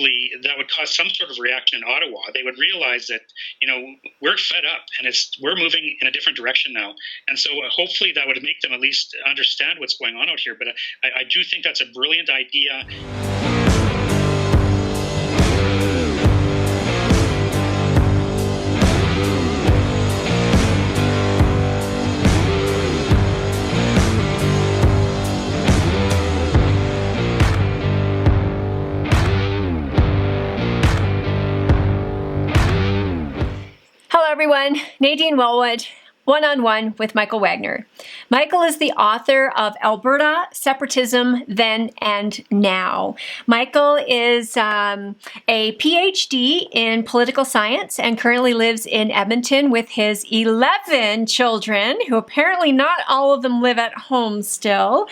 probably that would cause some sort of reaction in Ottawa. They would realize that, we're fed up and we're moving in a different direction now. And so hopefully that would make them at least understand what's going on out here. But I do think that's a brilliant idea. Everyone, Nadine Wellwood, one-on-one with Michael Wagner. Michael is the author of Alberta Separatism Then and Now. Michael is a PhD in political science and currently lives in Edmonton with his 11 children, who apparently not all of them live at home still.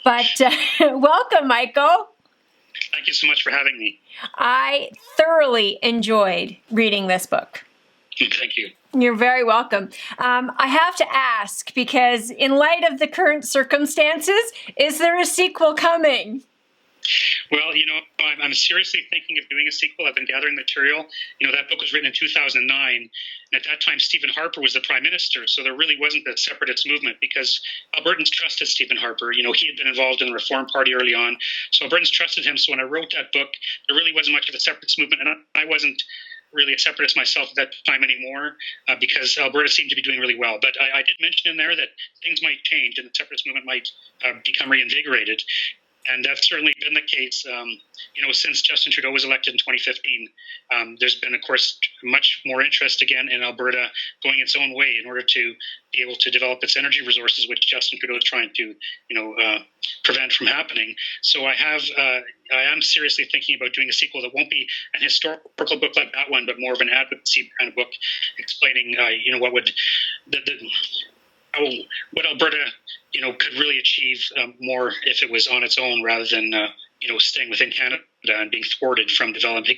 But welcome, Michael. Thank you so much for having me. I thoroughly enjoyed reading this book. Thank you. You're very welcome. I have to ask, because in light of the current circumstances, is there a sequel coming? Well, I'm seriously thinking of doing a sequel. I've been gathering material. That book was written in 2009. And at that time, Stephen Harper was the prime minister. So there really wasn't the separatist movement because Albertans trusted Stephen Harper. He had been involved in the Reform Party early on. So Albertans trusted him. So when I wrote that book, there really wasn't much of a separatist movement. And I wasn't really a separatist myself at that time anymore because Alberta seemed to be doing really well. But I did mention in there that things might change and the separatist movement might become reinvigorated. And that's certainly been the case, since Justin Trudeau was elected in 2015. There's been, of course, much more interest again in Alberta going its own way in order to be able to develop its energy resources, which Justin Trudeau is trying to, prevent from happening. So I am seriously thinking about doing a sequel that won't be an historical book like that one, but more of an advocacy kind of book explaining, what Alberta, could really achieve more if it was on its own rather than, staying within Canada and being thwarted from developing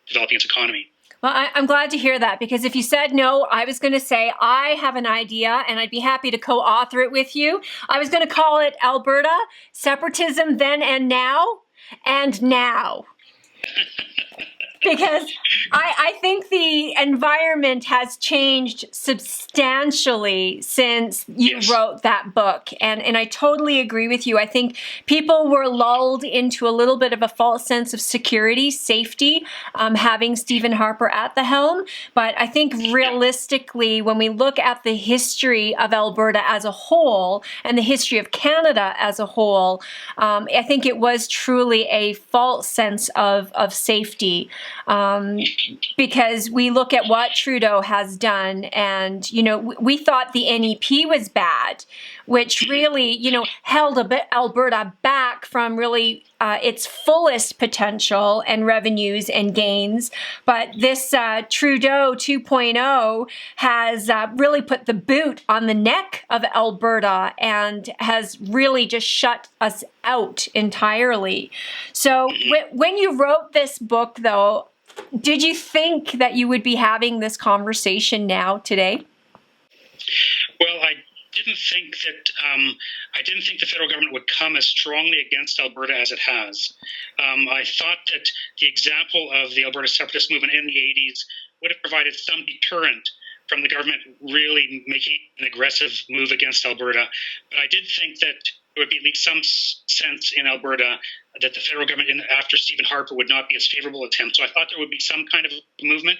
its economy. Well, I'm glad to hear that, because if you said no, I was going to say I have an idea and I'd be happy to co-author it with you. I was going to call it Alberta Separatism Then and Now, and Now. Because I think the environment has changed substantially since you wrote that book. And I totally agree with you. I think people were lulled into a little bit of a false sense of security, safety, having Stephen Harper at the helm. But I think realistically, when we look at the history of Alberta as a whole and the history of Canada as a whole, I think it was truly a false sense of safety. Because we look at what Trudeau has done, and we thought the NEP was bad, which really held Alberta back from really its fullest potential and revenues and gains. But this Trudeau 2.0 has really put the boot on the neck of Alberta and has really just shut us out entirely. So when you wrote this book, though, did you think that you would be having this conversation now today? Well, I didn't think the federal government would come as strongly against Alberta as it has. I thought that the example of the Alberta separatist movement in the 80s would have provided some deterrent from the government really making an aggressive move against Alberta. But I did think that there would be at least some sense in Alberta that the federal government after Stephen Harper would not be as favorable a attempt. So I thought there would be some kind of movement,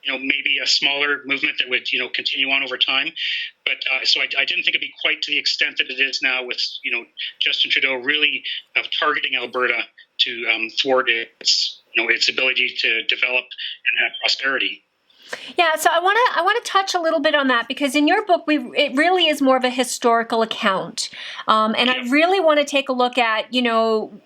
maybe a smaller movement that would, continue on over time. But so I didn't think it'd be quite to the extent that it is now with, Justin Trudeau really targeting Alberta to thwart its ability to develop and have prosperity. Yeah, so I want to touch a little bit on that, because in your book, it really is more of a historical account, and I really want to take a look at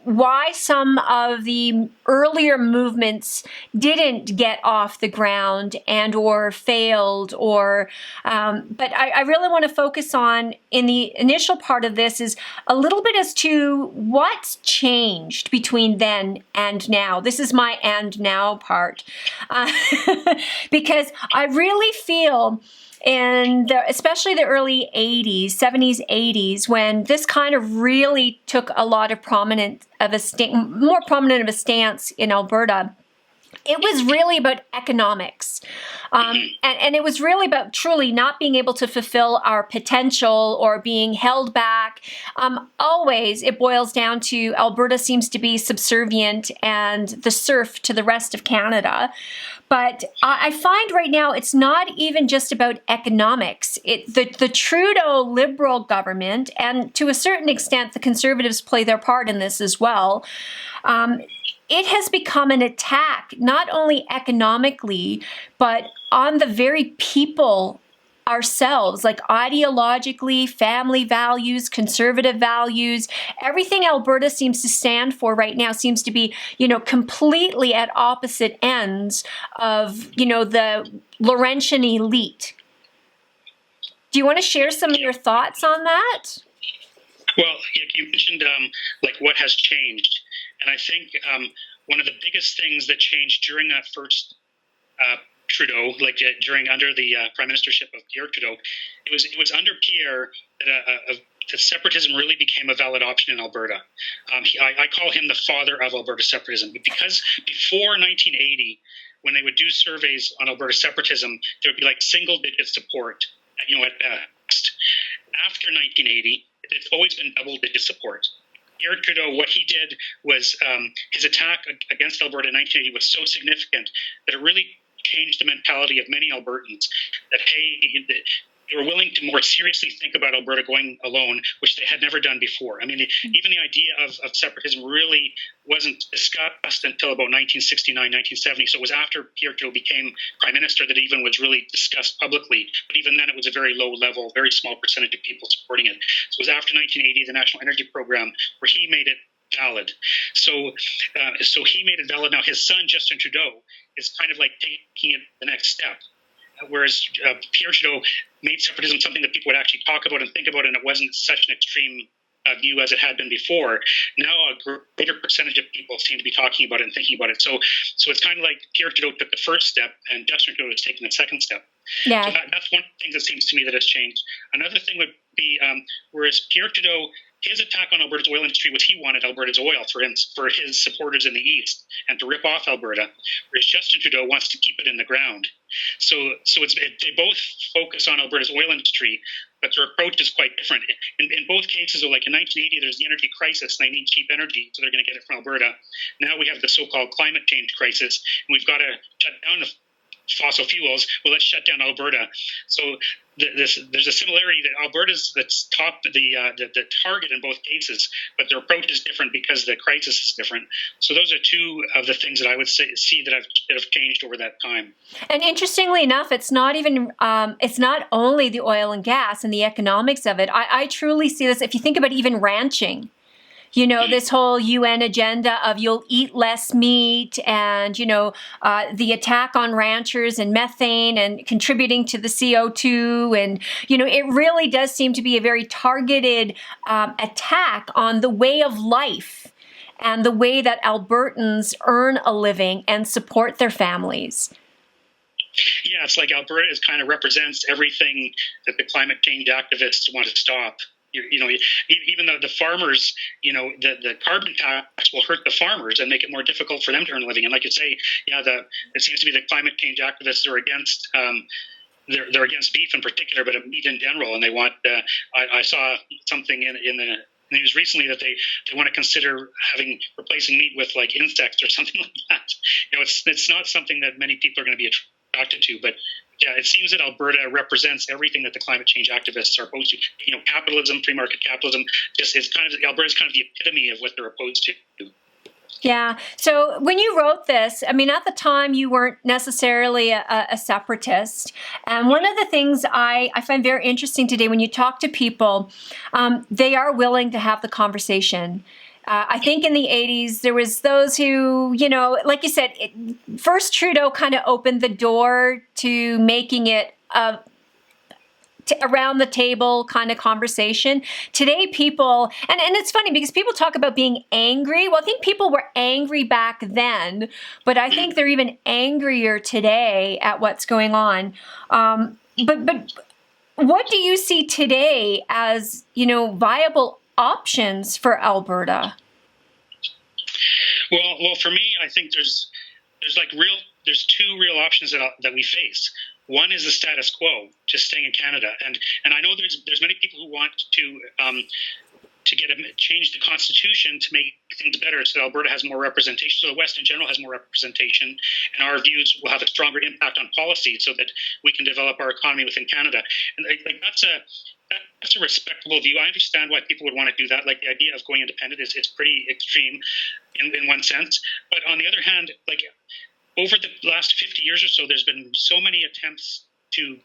why some of the earlier movements didn't get off the ground and or failed, or but I really want to focus on, in the initial part of this, is a little bit as to what's changed between then and now. This is my and now part, because I really feel especially the early 80s, 70s, 80s, when this kind of really took a lot of more prominent of a stance in Alberta, it was really about economics. And it was really about truly not being able to fulfill our potential or being held back. Always, it boils down to Alberta seems to be subservient and the serf to the rest of Canada. But I find right now it's not even just about economics. The Trudeau Liberal government, and to a certain extent the Conservatives play their part in this as well, it has become an attack, not only economically, but on the very people ourselves, like ideologically, family values, conservative values. Everything Alberta seems to stand for right now seems to be, completely at opposite ends of, the Laurentian elite. Do you want to share some of your thoughts on that? Well, you mentioned what has changed. And I think one of the biggest things that changed during that first Trudeau, under the prime ministership of Pierre Trudeau, it was under Pierre that separatism really became a valid option in Alberta. I call him the father of Alberta separatism, because before 1980, when they would do surveys on Alberta separatism, there would be single-digit support, at best. After 1980, it's always been double-digit support. Pierre Trudeau, what he did was his attack against Alberta in 1980 was so significant that it really changed the mentality of many Albertans that, hey, they were willing to more seriously think about Alberta going alone, which they had never done before. I mean, even the idea of separatism really wasn't discussed until about 1969, 1970. So it was after Pierre Trudeau became prime minister that it even was really discussed publicly. But even then, it was a very low level, very small percentage of people supporting it. So it was after 1980, the National Energy Program, where he made it valid. So he made it valid. Now his son, Justin Trudeau, is kind of taking it the next step. Whereas Pierre Trudeau made separatism something that people would actually talk about and think about, and it wasn't such an extreme view as it had been before. Now a greater percentage of people seem to be talking about it and thinking about it. So it's kind of like Pierre Trudeau took the first step, and Justin Trudeau is taking the second step. Yeah. So that's one of the things that seems to me that has changed. Another thing would be, whereas Pierre Trudeau, his attack on Alberta's oil industry was he wanted Alberta's oil for his supporters in the East and to rip off Alberta, whereas Justin Trudeau wants to keep it in the ground. So they both focus on Alberta's oil industry, but their approach is quite different. In both cases, in 1980, there's the energy crisis, and they need cheap energy, so they're going to get it from Alberta. Now we have the so-called climate change crisis, and we've got to shut down the fossil fuels. Well, let's shut down Alberta. So there's a similarity that Alberta's the target in both cases, but their approach is different because the crisis is different. So those are two of the things that I would see that have changed over that time. And interestingly enough, it's not even it's not only the oil and gas and the economics of it. I truly see this. If you think about even ranching. This whole UN agenda of you'll eat less meat and, the attack on ranchers and methane and contributing to the CO2. And, it really does seem to be a very targeted attack on the way of life and the way that Albertans earn a living and support their families. Yeah, it's like Alberta kind of represents everything that the climate change activists want to stop. Even though the farmers, the carbon tax will hurt the farmers and make it more difficult for them to earn a living. And like you say, it seems to be the climate change activists are against they're against beef in particular, but meat in general. And they want. I saw something in the news recently that they want to consider replacing meat with insects or something like that. It's not something that many people are going to be attracted to, but. Yeah, it seems that Alberta represents everything that the climate change activists are opposed to. Capitalism, free market capitalism, Alberta's kind of the epitome of what they're opposed to. Yeah. So when you wrote this, at the time you weren't necessarily a separatist. And one of the things I find very interesting today when you talk to people, they are willing to have the conversation. I think in the 80s, there was those who, like you said, first Trudeau kind of opened the door to making it around the table kind of conversation. Today, people, and it's funny because people talk about being angry. Well, I think people were angry back then, but I think they're even angrier today at what's going on. But what do you see today as, viable options for Alberta? Well, for me, I think there's there's two real options that we face. One is the status quo, just staying in Canada, and I know there's many people who want to change the constitution to make things better, so that Alberta has more representation, so the West in general has more representation, and our views will have a stronger impact on policy, so that we can develop our economy within Canada. And that's a respectable view. I understand why people would want to do that. Like, the idea of going independent is pretty extreme in one sense, but on the other hand, like, over the last 50 years or so, there's been so many attempts to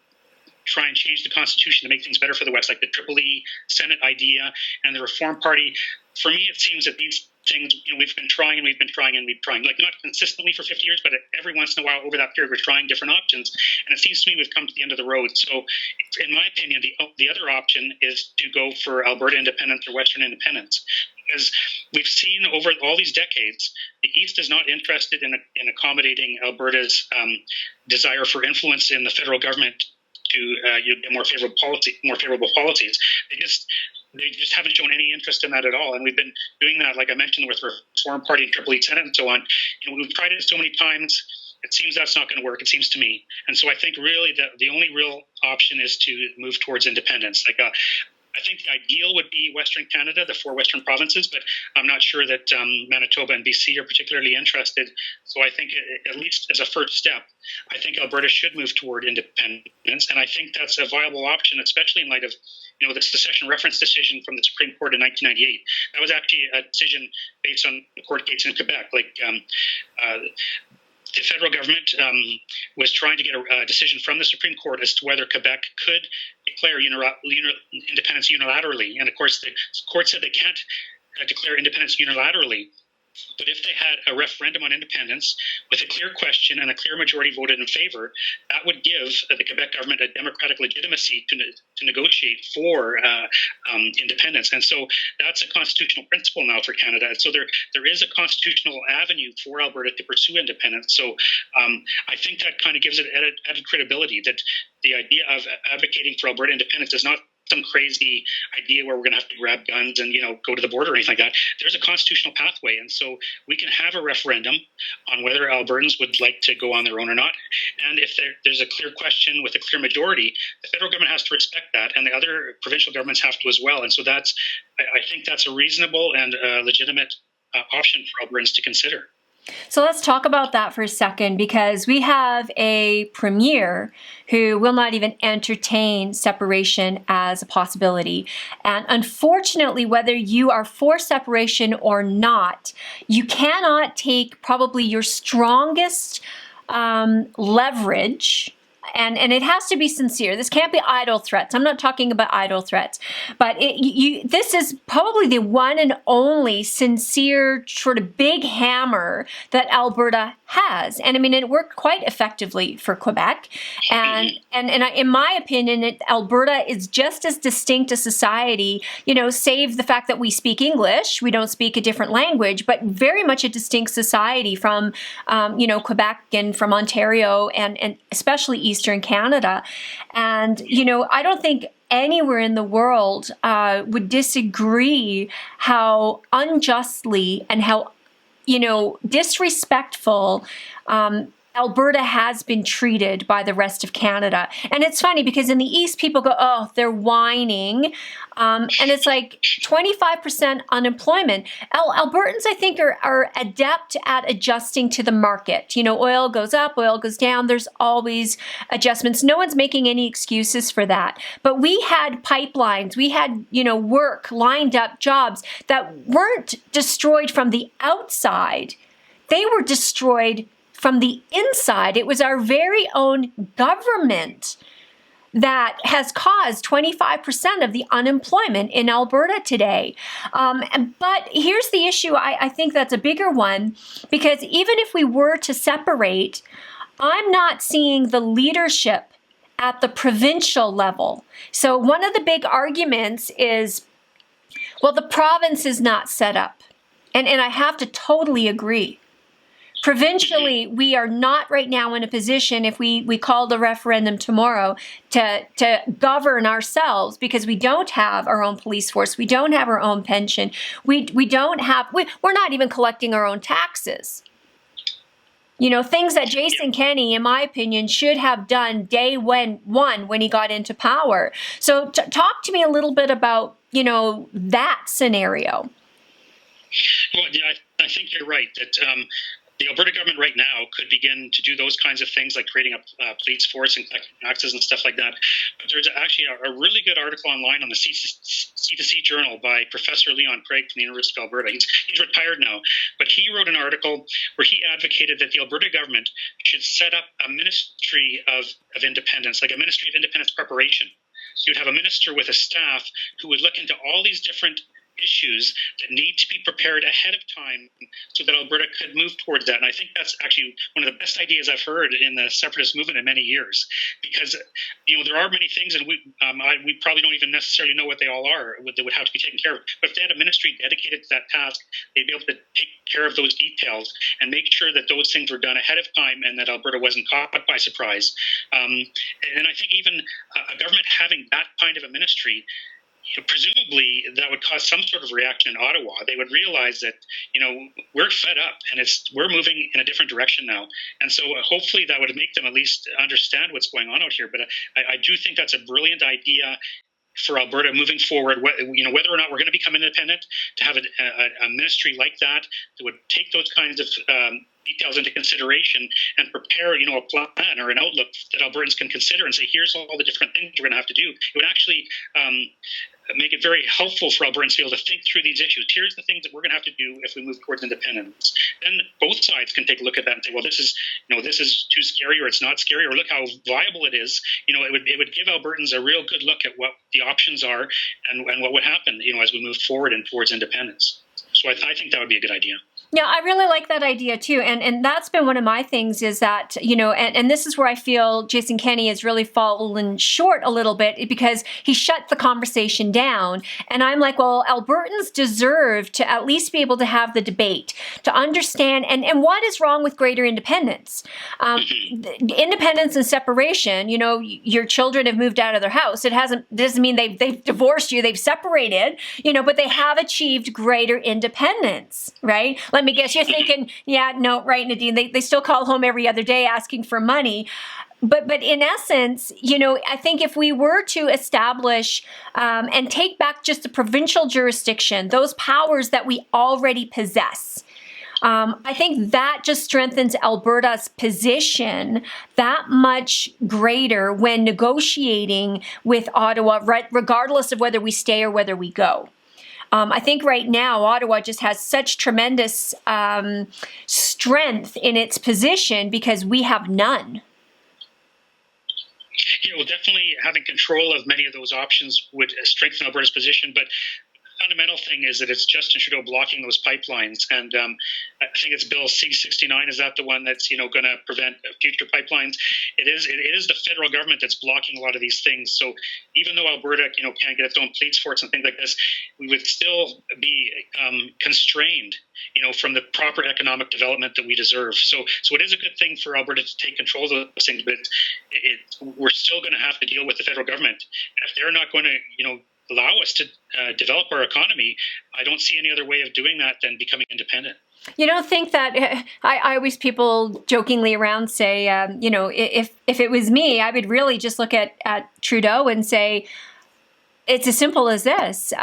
try and change the constitution to make things better for the West, like the Triple E Senate idea and the Reform Party. For me, it seems that these things, we've been trying, like, not consistently for 50 years, but every once in a while over that period, we're trying different options. And it seems to me we've come to the end of the road. So in my opinion, the other option is to go for Alberta independence or Western independence. Because we've seen over all these decades, the East is not interested in accommodating Alberta's desire for influence in the federal government to get more favorable policies. They just haven't shown any interest in that at all. And we've been doing that, like I mentioned, with Reform Party and Triple E Senate and so on. We've tried it so many times. It seems that's not going to work, it seems to me. And so I think really the only real option is to move towards independence. Like, I think the ideal would be Western Canada, the 4 Western provinces, but I'm not sure that Manitoba and BC are particularly interested. So I think, at least as a first step, I think Alberta should move toward independence. And I think that's a viable option, especially in light of the secession reference decision from the Supreme Court in 1998. That was actually a decision based on the court case in Quebec. Like, the federal government was trying to get a decision from the Supreme Court as to whether Quebec could declare independence unilaterally. And of course, the court said they can't declare independence unilaterally. But if they had a referendum on independence with a clear question and a clear majority voted in favor, that would give the Quebec government a democratic legitimacy to negotiate for independence. And so that's a constitutional principle now for Canada. And so there is a constitutional avenue for Alberta to pursue independence. So I think that kind of gives it added credibility, that the idea of advocating for Alberta independence is not some crazy idea where we're going to have to grab guns and go to the border or anything like that. There's a constitutional pathway, and so we can have a referendum on whether Albertans would like to go on their own or not. And if there's a clear question with a clear majority, the federal government has to respect that, and the other provincial governments have to as well. And so I think that's a reasonable and legitimate option for Albertans to consider. So let's talk about that for a second, because we have a premier who will not even entertain separation as a possibility. And unfortunately, whether you are for separation or not, you cannot take probably your strongest leverage. And it has to be sincere. This can't be idle threats. I'm not talking about idle threats. But this is probably the one and only sincere sort of big hammer that Alberta has. And I mean, it worked quite effectively for Quebec. And in my opinion, Alberta is just as distinct a society, save the fact that we speak English. We don't speak a different language, but very much a distinct society from, Quebec and from Ontario and especially Eastern Canada. And, I don't think anywhere in the world would disagree how unjustly and how, disrespectful Alberta has been treated by the rest of Canada. And it's funny because in the East, people go, oh, they're whining. And it's like 25% unemployment. Albertans, I think, are adept at adjusting to the market. Oil goes up, oil goes down. There's always adjustments. No one's making any excuses for that. But we had pipelines. We had, work, lined up jobs that weren't destroyed from the outside. They were destroyed from the inside. It was our very own government that has caused 25% of the unemployment in Alberta today. But here's the issue. I think that's a bigger one, because even if we were to separate, I'm not seeing the leadership at the provincial level. So one of the big arguments is, well, the province is not set up. And I have to totally agree. Provincially, we are not right now in a position, if we called a referendum tomorrow, to govern ourselves, because we don't have our own police force. We don't have our own pension. We're not even collecting our own taxes. Things that Jason Kenney, in my opinion, should have done day one when he got into power. So talk to me a little bit about, that scenario. Well, yeah, I think you're right that the Alberta government right now could begin to do those kinds of things like creating a police force and collecting taxes and stuff like that. But there's actually a really good article online on the C2C Journal by Professor Leon Craig from the University of Alberta. He's retired now, but he wrote an article where he advocated that the Alberta government should set up a ministry of independence, like a ministry of independence preparation. So you'd have a minister with a staff who would look into all these different issues that need to be prepared ahead of time so that Alberta could move towards that. And I think that's actually one of the best ideas I've heard in the separatist movement in many years, because there are many things, and we probably don't even necessarily know what they all are that would have to be taken care of. But if they had a ministry dedicated to that task, they'd be able to take care of those details and make sure that those things were done ahead of time and that Alberta wasn't caught by surprise. And I think even a government having that kind of a ministry, presumably that would cause some sort of reaction in Ottawa. They would realize that, we're fed up and we're moving in a different direction now. And so hopefully that would make them at least understand what's going on out here. But I do think that's a brilliant idea for Alberta moving forward, whether or not we're going to become independent, to have a ministry like that would take those kinds of details into consideration and prepare, a plan or an outlook that Albertans can consider and say, here's all the different things we're going to have to do. It would actually make it very helpful for Albertans to be able to think through these issues. Here's the things that we're going to have to do if we move towards independence. Then both sides can take a look at that and say, well, this is too scary, or it's not scary, or look how viable it is. It would give Albertans a real good look at what the options are and what would happen, as we move forward and towards independence. So I think that would be a good idea. Yeah, I really like that idea too. And that's been one of my things is that, and this is where I feel Jason Kenney has really fallen short a little bit, because he shut the conversation down. And I'm like, well, Albertans deserve to at least be able to have the debate, to understand, and what is wrong with greater independence? Independence and separation, your children have moved out of their house. It doesn't mean they've divorced you, they've separated, but they have achieved greater independence, right? Let me guess, you're thinking, yeah, no, right, Nadine, they still call home every other day asking for money. But in essence, I think if we were to establish and take back just the provincial jurisdiction, those powers that we already possess, I think that just strengthens Alberta's position that much greater when negotiating with Ottawa, regardless of whether we stay or whether we go. I think right now, Ottawa just has such tremendous strength in its position because we have none. Yeah, well, definitely having control of many of those options would strengthen Alberta's position. But the fundamental thing is that it's Justin Trudeau blocking those pipelines. And I think it's Bill C-69. Is that the one that's, going to prevent future pipelines? It is the federal government that's blocking a lot of these things. So even though Alberta, can't get its own police force and things like this, we would still be constrained, from the proper economic development that we deserve. So it is a good thing for Alberta to take control of those things, but we're still going to have to deal with the federal government. And if they're not going to, allow us to develop our economy, I don't see any other way of doing that than becoming independent. You don't think that, I always, people jokingly around say, if it was me, I would really just look at Trudeau and say, it's as simple as this.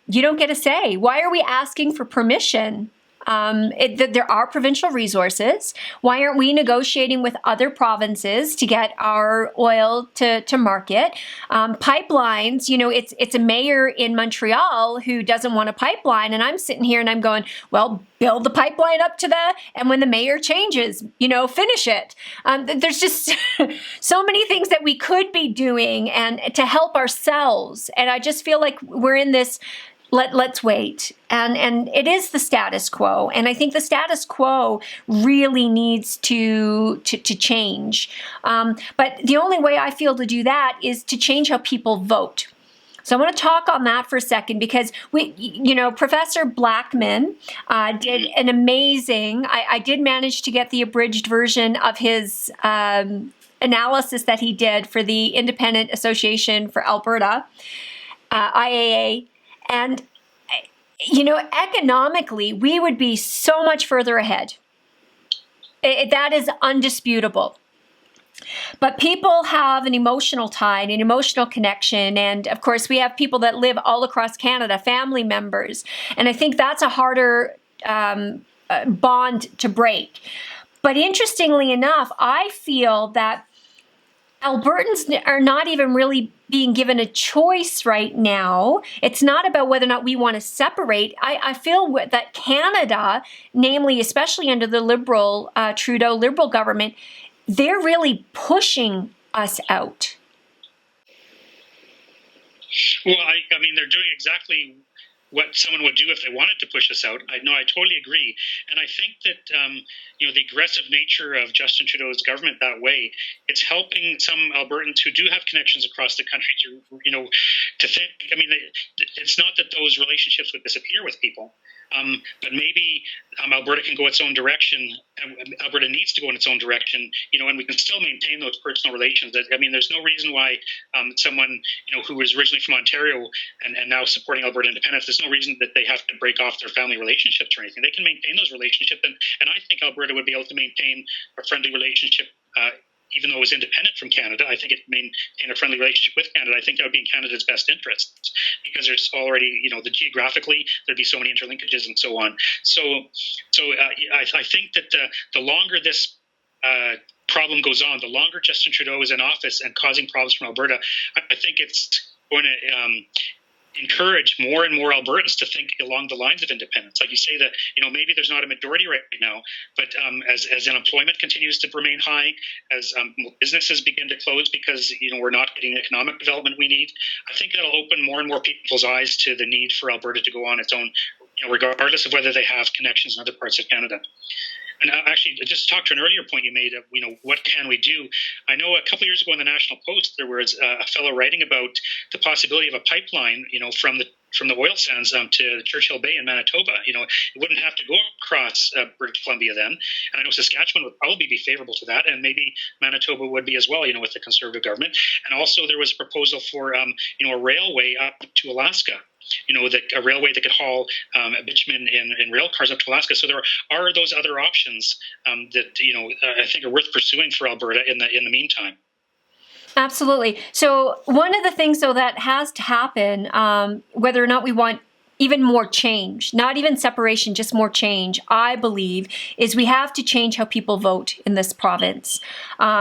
You don't get a say. Why are we asking for permission? There are provincial resources. Why aren't we negotiating with other provinces to get our oil to market? Pipelines, it's a mayor in Montreal who doesn't want a pipeline. And I'm sitting here and I'm going, well, build the pipeline up to and when the mayor changes, finish it. There's just so many things that we could be doing and to help ourselves. And I just feel like we're in this let's wait. And it is the status quo. And I think the status quo really needs to change. But the only way I feel to do that is to change how people vote. So I want to talk on that for a second because Professor Blackman did an amazing, I did manage to get the abridged version of his analysis that he did for the Independent Association for Alberta, IAA. And, economically, we would be so much further ahead. That is undisputable. But people have an emotional tie, an emotional connection. And of course, we have people that live all across Canada, family members. And I think that's a harder bond to break. But interestingly enough, I feel that Albertans are not even really being given a choice right now. It's not about whether or not we want to separate. I feel that Canada, namely, especially under the Liberal, Trudeau Liberal government, they're really pushing us out. Well, I mean, they're doing exactly what someone would do if they wanted to push us out. I totally agree. And I think that, the aggressive nature of Justin Trudeau's government that way, it's helping some Albertans who do have connections across the country to think, I mean, it's not that those relationships would disappear with people. But maybe Alberta can go its own direction. Alberta needs to go in its own direction, and we can still maintain those personal relations. I mean, there's no reason why someone, who was originally from Ontario and now supporting Alberta independence, there's no reason that they have to break off their family relationships or anything. They can maintain those relationships. And I think Alberta would be able to maintain a friendly relationship even though it was independent from Canada. I think it maintained a friendly relationship with Canada. I think that would be in Canada's best interests because there's already, geographically, there'd be so many interlinkages and so on. So I think that the longer this problem goes on, the longer Justin Trudeau is in office and causing problems from Alberta, I think it's going to encourage more and more Albertans to think along the lines of independence. Like you say that, maybe there's not a majority right now, but as unemployment continues to remain high, as businesses begin to close because, we're not getting the economic development we need, I think it'll open more and more people's eyes to the need for Alberta to go on its own, regardless of whether they have connections in other parts of Canada. And actually, just to talk to an earlier point you made of, what can we do? I know a couple of years ago in the National Post, there was a fellow writing about the possibility of a pipeline, from the oil sands to Churchill Bay in Manitoba. It wouldn't have to go across British Columbia then. And I know Saskatchewan would probably be favorable to that, and maybe Manitoba would be as well, with the Conservative government. And also there was a proposal for, a railway up to Alaska. A railway that could haul bitumen in rail cars up to Alaska. So there are those other options that I think are worth pursuing for Alberta in the meantime. Absolutely. So one of the things, though, that has to happen, whether or not we want even more change, not even separation, just more change, I believe, is we have to change how people vote in this province.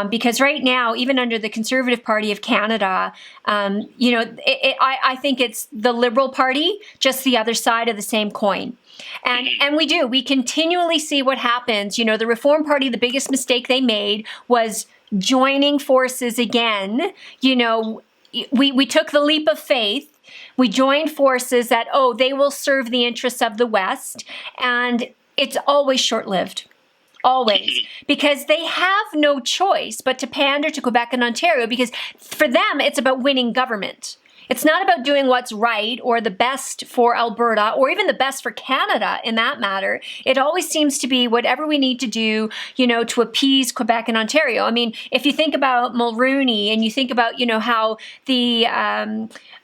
Because right now, even under the Conservative Party of Canada, I think it's the Liberal Party, just the other side of the same coin. And we continually see what happens. The Reform Party, the biggest mistake they made was joining forces again. We took the leap of faith. We joined forces that, they will serve the interests of the West. And it's always short-lived. Always. Because they have no choice but to pander to Quebec and Ontario, because for them, it's about winning government. It's not about doing what's right or the best for Alberta or even the best for Canada in that matter. It always seems to be whatever we need to do, to appease Quebec and Ontario. I mean, if you think about Mulroney and you think about, how the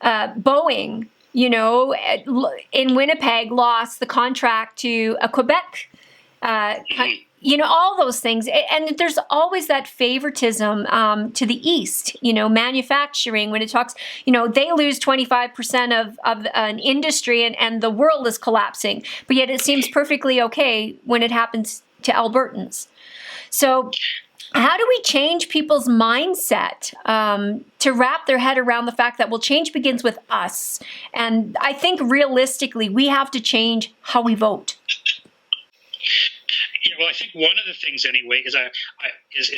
Boeing, in Winnipeg lost the contract to a Quebec all those things. And there's always that favoritism to the East, manufacturing, when it talks, they lose 25% of an industry and the world is collapsing. But yet it seems perfectly okay when it happens to Albertans. So how do we change people's mindset to wrap their head around the fact that, change begins with us? And I think realistically, we have to change how we vote. Well, I think one of the things anyway is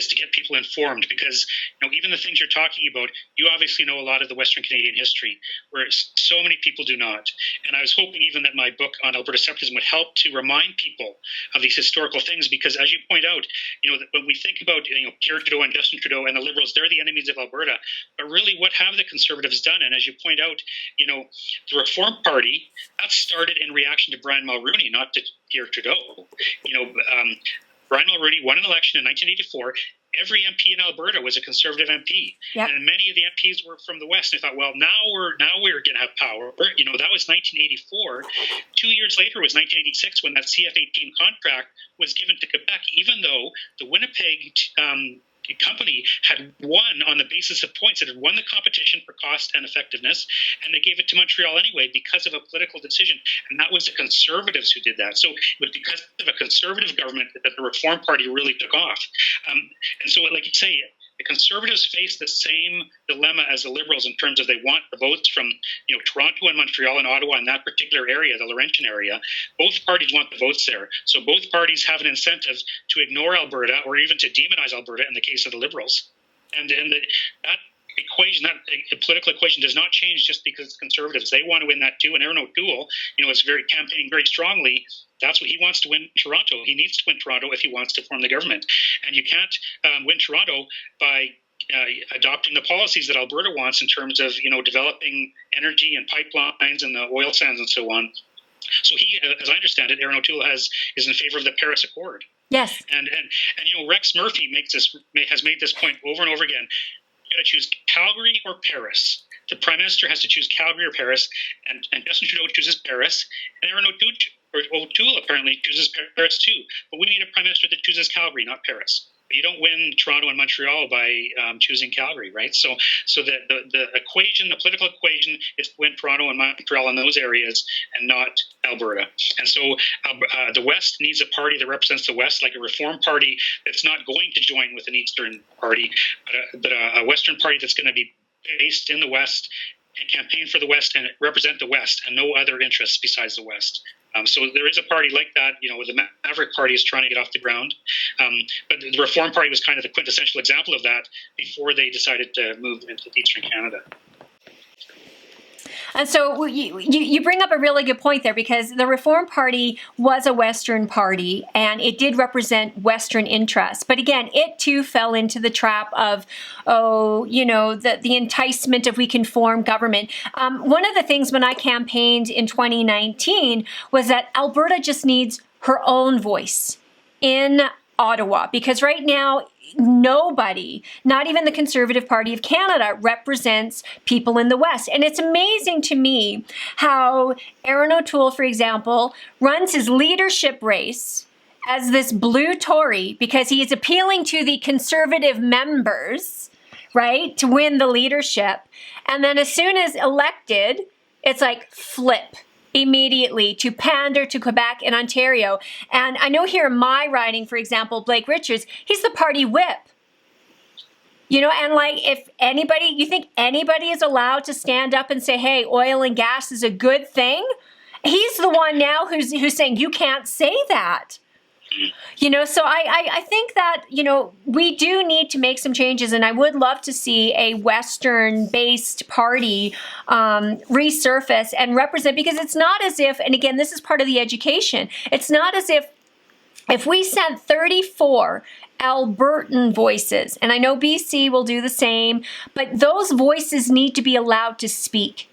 to get people informed, because even the things you're talking about, you obviously know a lot of the Western Canadian history, where so many people do not. And I was hoping even that my book on Alberta Separatism would help to remind people of these historical things, because as you point out, that when we think about Pierre Trudeau and Justin Trudeau and the Liberals, they're the enemies of Alberta. But really, what have the Conservatives done? And as you point out, the Reform Party, that started in reaction to Brian Mulroney, not to Pierre Trudeau. Brian Mulroney won an election in 1984. Every MP in Alberta was a Conservative MP, and many of the MPs were from the West. And I thought, well, now we're going to have power. That was 1984. 2 years later was 1986 when that CF-18 contract was given to Quebec, even though the Winnipeg company had won on the basis of points. It had won the competition for cost and effectiveness, and they gave it to Montreal anyway because of a political decision. And that was the Conservatives who did that. So it was because of a Conservative government that the Reform Party really took off. And so, like you say, the Conservatives face the same dilemma as the Liberals in terms of they want the votes from Toronto and Montreal and Ottawa in that particular area, the Laurentian area. Both parties want the votes there. So both parties have an incentive to ignore Alberta or even to demonize Alberta in the case of the Liberals. And that equation, that political equation does not change just because it's Conservatives. They want to win that too. And Aaron O'Toole, is campaigning very strongly. That's what he wants to win Toronto. He needs to win Toronto if he wants to form the government. And you can't win Toronto by adopting the policies that Alberta wants in terms of, developing energy and pipelines and the oil sands and so on. So he, as I understand it, Aaron O'Toole is in favor of the Paris Accord. Yes. And Rex Murphy has made this point over and over again. You've got to choose Calgary or Paris. The Prime Minister has to choose Calgary or Paris, and Justin Trudeau chooses Paris, and Aaron O'Toole apparently chooses Paris too. But we need a Prime Minister that chooses Calgary, not Paris. But you don't win Toronto and Montreal by choosing Calgary, right? So the equation, the political equation, is to win Toronto and Montreal in those areas and not Alberta. And so the West needs a party that represents the West, like a Reform Party that's not going to join with an Eastern party, but a Western party that's going to be based in the West and campaign for the West and represent the West and no other interests besides the West. So there is a party like that, the Maverick Party is trying to get off the ground. But the Reform Party was kind of the quintessential example of that before they decided to move into Eastern Canada. And so you bring up a really good point there, because the Reform Party was a Western party and it did represent Western interests. But again, it too fell into the trap of, the enticement of we can form government. One of the things when I campaigned in 2019 was that Alberta just needs her own voice in Ottawa, because right now, nobody, not even the Conservative Party of Canada, represents people in the West. And it's amazing to me how Aaron O'Toole, for example, runs his leadership race as this blue Tory because he is appealing to the Conservative members, right, to win the leadership. And then as soon as elected, it's like flip immediately to pander to Quebec and Ontario. And I know here in my riding, for example, Blake Richards, he's the party whip. And if anybody, you think anybody is allowed to stand up and say, hey, oil and gas is a good thing? He's the one now who's saying you can't say that. So I think that, we do need to make some changes, and I would love to see a Western-based party resurface and represent, because it's not as if, and again, this is part of the education, it's not as if we sent 34 Albertan voices, and I know BC will do the same, but those voices need to be allowed to speak.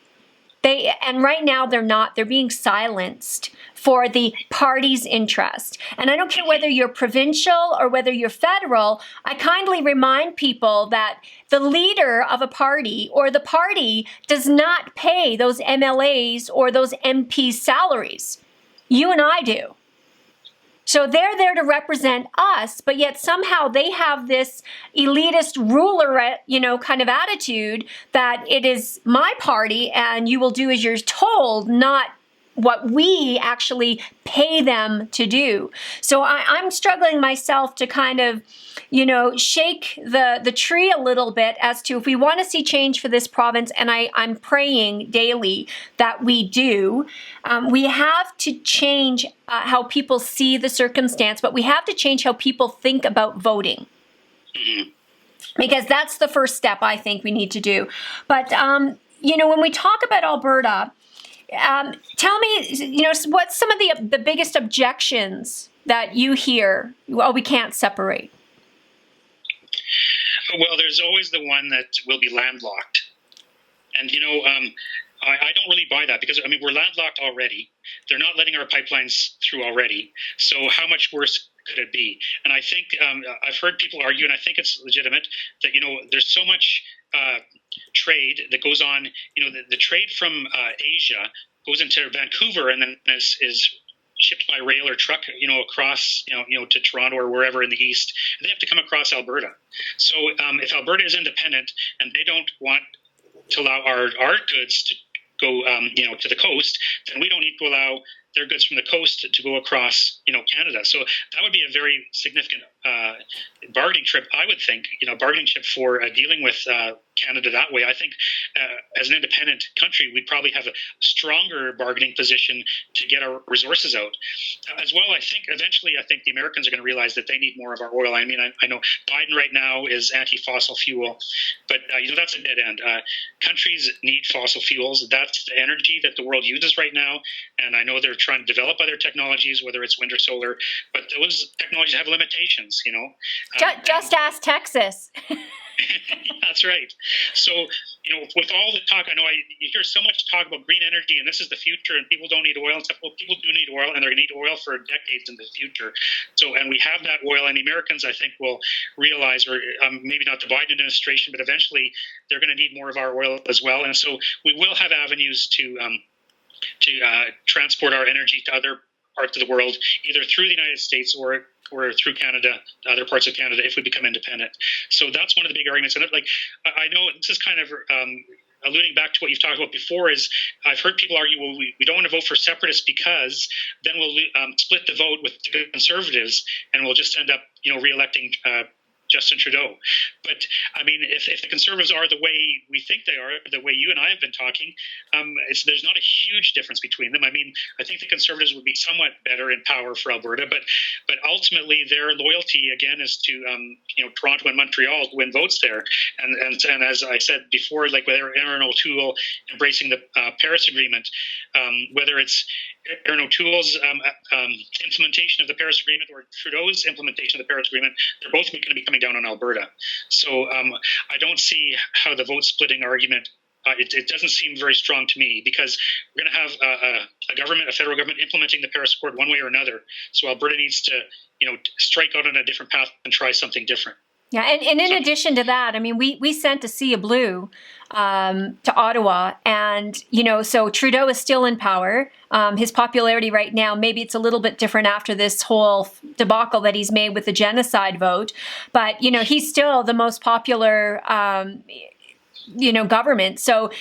And right now they're not. They're being silenced for the party's interest. And I don't care whether you're provincial or whether you're federal, I kindly remind people that the leader of a party or the party does not pay those MLAs or those MPs salaries. You and I do. So they're there to represent us, but yet somehow they have this elitist ruler, kind of attitude that it is my party and you will do as you're told, not what we actually pay them to do. So I'm struggling myself to kind of, shake the tree a little bit as to if we want to see change for this province, and I'm praying daily that we do. We have to change how people see the circumstance, but we have to change how people think about voting. Mm-hmm. Because that's the first step I think we need to do. But, when we talk about Alberta, tell me, what's some of the biggest objections that you hear? Well, we can't separate. Well, there's always the one that will be landlocked. And, I don't really buy that because, we're landlocked already. They're not letting our pipelines through already. So how much worse could it be? And I think I've heard people argue, and I think it's legitimate, that there's so much trade that goes on. The trade from Asia goes into Vancouver and then is shipped by rail or truck, across, to Toronto or wherever in the east. And they have to come across Alberta. So if Alberta is independent and they don't want to allow our goods to go, to the coast, then we don't need to allow their goods from the coast to go across, Canada. So that would be a very significant bargaining chip, I would think, bargaining chip for dealing with Canada that way. I think as an independent country, we'd probably have a stronger bargaining position to get our resources out. As well, I think eventually, the Americans are going to realize that they need more of our oil. I mean, I know Biden right now is anti-fossil fuel, but that's a dead end. Countries need fossil fuels. That's the energy that the world uses right now, and I know they're trying to develop other technologies, whether it's wind or solar, but those technologies have limitations, Just ask Texas. That's right. So, with all the talk, I know you hear so much talk about green energy and this is the future and people don't need oil and stuff. Well, people do need oil and they're going to need oil for decades in the future. So, and we have that oil, and the Americans, I think, will realize, or maybe not the Biden administration, but eventually they're going to need more of our oil as well. And so we will have avenues to transport our energy to other parts of the world, either through the United States or through Canada, other parts of Canada, if we become independent. So that's one of the big arguments. And I know this is kind of alluding back to what you've talked about before, is I've heard people argue, well, we don't want to vote for Separatists because then we'll split the vote with the Conservatives and we'll just end up, re-electing Justin Trudeau. But I mean, if the Conservatives are the way we think they are, the way you and I have been talking, there's not a huge difference between them. I mean, I think the Conservatives would be somewhat better in power for Alberta, but ultimately their loyalty again is to Toronto and Montreal to win votes there. And as I said before, like with Erin O'Toole embracing the Paris Agreement, whether it's Erin O'Toole's implementation of the Paris Agreement or Trudeau's implementation of the Paris Agreement, they're both going to be coming down on Alberta. So I don't see how the vote splitting argument, it doesn't seem very strong to me, because we're going to have a government, a federal government, implementing the Paris Accord one way or another. So Alberta needs to, strike out on a different path and try something different. Yeah, and in addition to that, I mean, we sent a Sea of Blue to Ottawa, and, so Trudeau is still in power. His popularity right now, maybe it's a little bit different after this whole debacle that he's made with the genocide vote, but, he's still the most popular government. So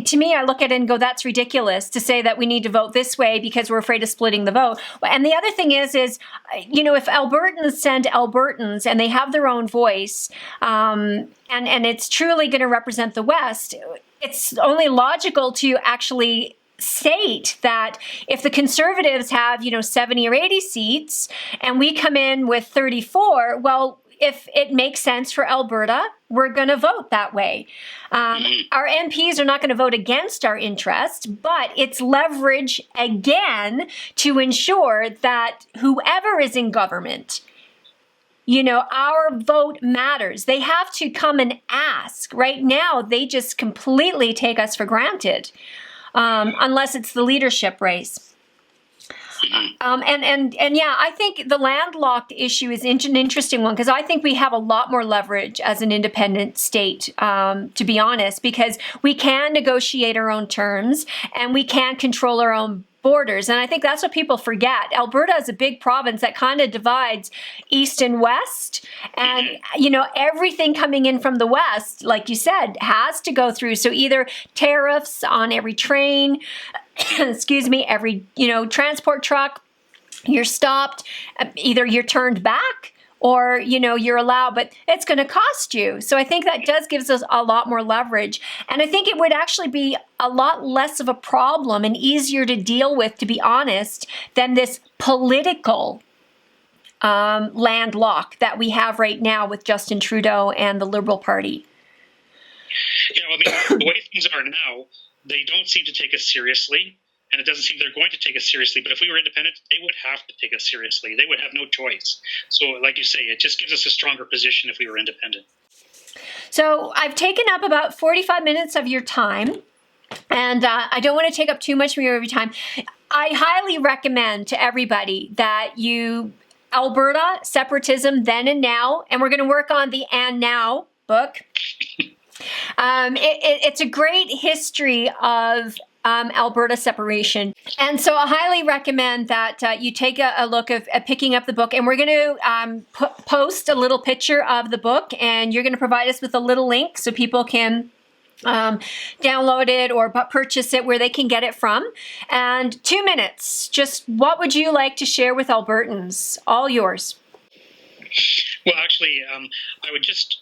to me, I look at it and go, that's ridiculous to say that we need to vote this way because we're afraid of splitting the vote. And the other thing is, if Albertans send Albertans and they have their own voice, and it's truly going to represent the West, it's only logical to actually state that if the Conservatives have, 70 or 80 seats and we come in with 34, well, if it makes sense for Alberta, we're going to vote that way. Our MPs are not going to vote against our interest, but it's leverage again to ensure that whoever is in government, our vote matters. They have to come and ask. Right now, they just completely take us for granted, unless it's the leadership race. And yeah, I think the landlocked issue is an interesting one, because I think we have a lot more leverage as an independent state, to be honest, because we can negotiate our own terms and we can control our own borders. And I think that's what people forget. Alberta is a big province that kind of divides east and west. And, everything coming in from the west, like you said, has to go through. So either tariffs on every train, every, transport truck, you're stopped, either you're turned back or, you're allowed, but it's going to cost you. So I think that does gives us a lot more leverage. And I think it would actually be a lot less of a problem and easier to deal with, to be honest, than this political landlock that we have right now with Justin Trudeau and the Liberal Party. Yeah, I mean, the way things are now, they don't seem to take us seriously. And it doesn't seem they're going to take us seriously. But if we were independent, they would have to take us seriously. They would have no choice. So like you say, it just gives us a stronger position if we were independent. So I've taken up about 45 minutes of your time. And I don't want to take up too much of your time. I highly recommend to everybody that you Alberta Separatism Then and Now, and we're going to work on the And Now book. It's a great history of Alberta separation. And so I highly recommend that you take a look at picking up the book. And we're going to post a little picture of the book, and you're going to provide us with a little link so people can download it or purchase it where they can get it from. And 2 minutes, just what would you like to share with Albertans? All yours. Well, actually, I would just...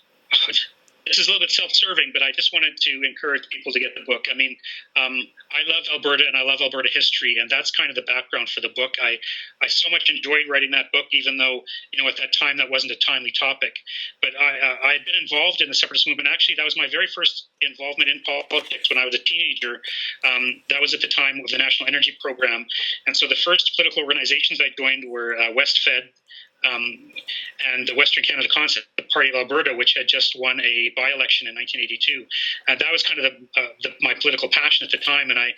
This is a little bit self-serving, but I just wanted to encourage people to get the book. I mean, I love Alberta and I love Alberta history, and that's kind of the background for the book. I so much enjoyed writing that book, even though, at that time that wasn't a timely topic. But I had been involved in the separatist movement. Actually, that was my very first involvement in politics when I was a teenager. That was at the time of the National Energy Program. And so the first political organizations I joined were WestFed, and the Western Canada Concept, the Party of Alberta, which had just won a by-election in 1982. That was kind of my political passion at the time, and I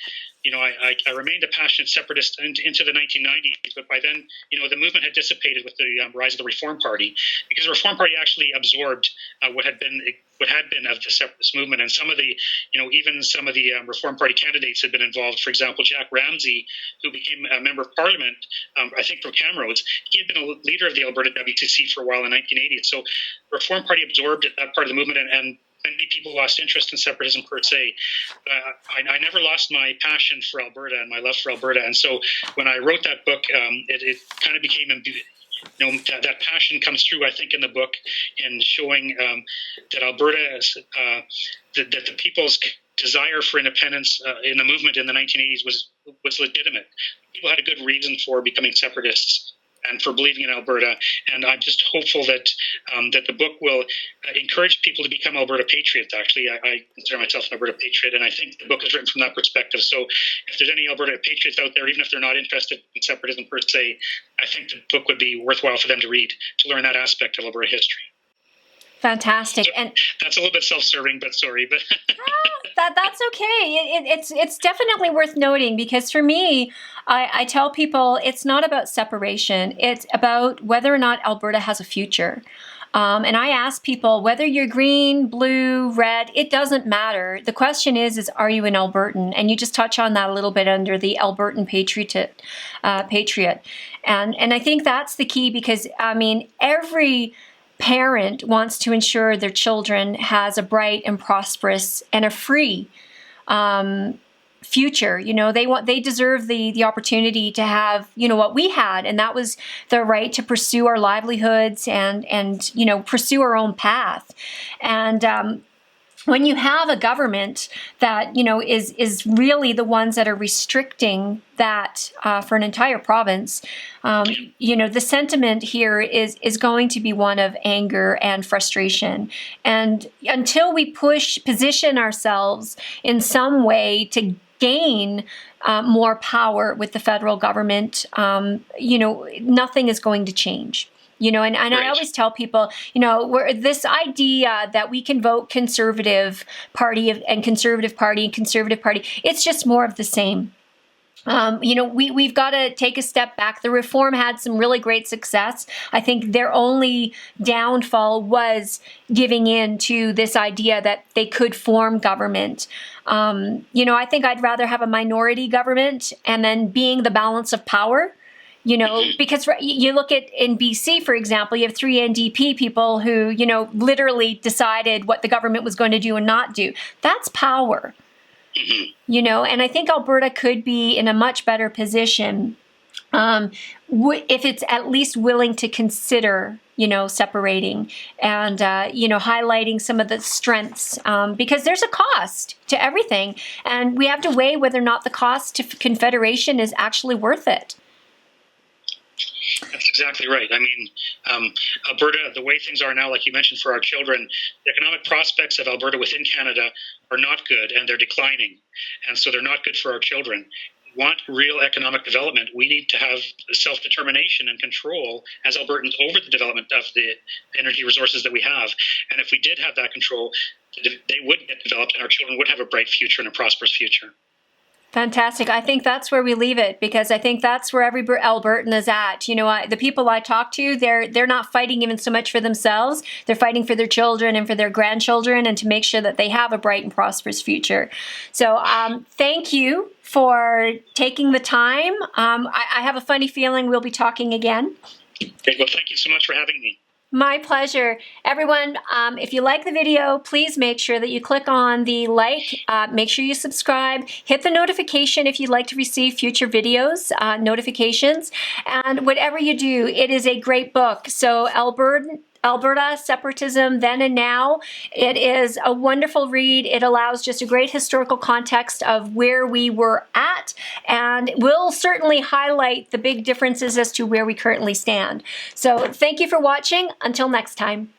remained a passionate separatist into the 1990s, but by then, the movement had dissipated with the rise of the Reform Party, because the Reform Party actually absorbed what had been of the separatist movement, and some of the, even some of the Reform Party candidates had been involved. For example, Jack Ramsey, who became a member of Parliament, I think from Camrose, he had been a leader of the Alberta WCC for a while in 1980. So the Reform Party absorbed that part of the movement, and many people lost interest in separatism per se. I never lost my passion for Alberta and my love for Alberta, and so when I wrote that book, it kind of became that passion comes through, I think, in the book, in showing that Alberta, that the people's desire for independence in the movement in the 1980s was legitimate. People had a good reason for becoming separatists and for believing in Alberta, and I'm just hopeful that that the book will encourage people to become Alberta patriots. Actually, I consider myself an Alberta patriot, and I think the book is written from that perspective. So if there's any Alberta patriots out there, even if they're not interested in separatism per se, I think the book would be worthwhile for them to read, to learn that aspect of Alberta history. Fantastic. So and that's a little bit self-serving, but sorry. But that's okay. It's definitely worth noting, because for me, I tell people it's not about separation. It's about whether or not Alberta has a future. And I ask people, whether you're green, blue, red, it doesn't matter. The question is are you an Albertan? And you just touch on that a little bit under the Albertan patriot. And I think that's the key, because, I mean, every parent wants to ensure their children has a bright and prosperous and a free future. They deserve the opportunity to have, what we had, and that was the right to pursue our livelihoods and pursue our own path. And when you have a government that, is really the ones that are restricting that for an entire province, the sentiment here is going to be one of anger and frustration. And until we position ourselves in some way to gain more power with the federal government, nothing is going to change. And right. I always tell people, this idea that we can vote Conservative Party and Conservative Party and Conservative Party, it's just more of the same. We've got to take a step back. The Reform had some really great success. I think their only downfall was giving in to this idea that they could form government. I think I'd rather have a minority government and then being the balance of power. Because you look at in BC, for example, you have 3 NDP people who, literally decided what the government was going to do and not do. That's power, and I think Alberta could be in a much better position if it's at least willing to consider, separating and, highlighting some of the strengths, because there's a cost to everything. And we have to weigh whether or not the cost to Confederation is actually worth it. That's exactly right. I mean, Alberta, the way things are now, like you mentioned, for our children, the economic prospects of Alberta within Canada are not good, and they're declining. And so they're not good for our children. We want real economic development. We need to have self-determination and control as Albertans over the development of the energy resources that we have. And if we did have that control, they would get developed, and our children would have a bright future and a prosperous future. Fantastic. I think that's where we leave it, because I think that's where every Albertan is at. You know, the people I talk to, they're not fighting even so much for themselves. They're fighting for their children and for their grandchildren, and to make sure that they have a bright and prosperous future. So thank you for taking the time. I have a funny feeling we'll be talking again. Okay, well, thank you so much for having me. My pleasure. Everyone, if you like the video, please make sure that you click on the like, make sure you subscribe, hit the notification if you'd like to receive future videos, notifications, and whatever you do, it is a great book. So Alberta Separatism Then and Now. It is a wonderful read. It allows just a great historical context of where we were at, and will certainly highlight the big differences as to where we currently stand. So thank you for watching. Until next time.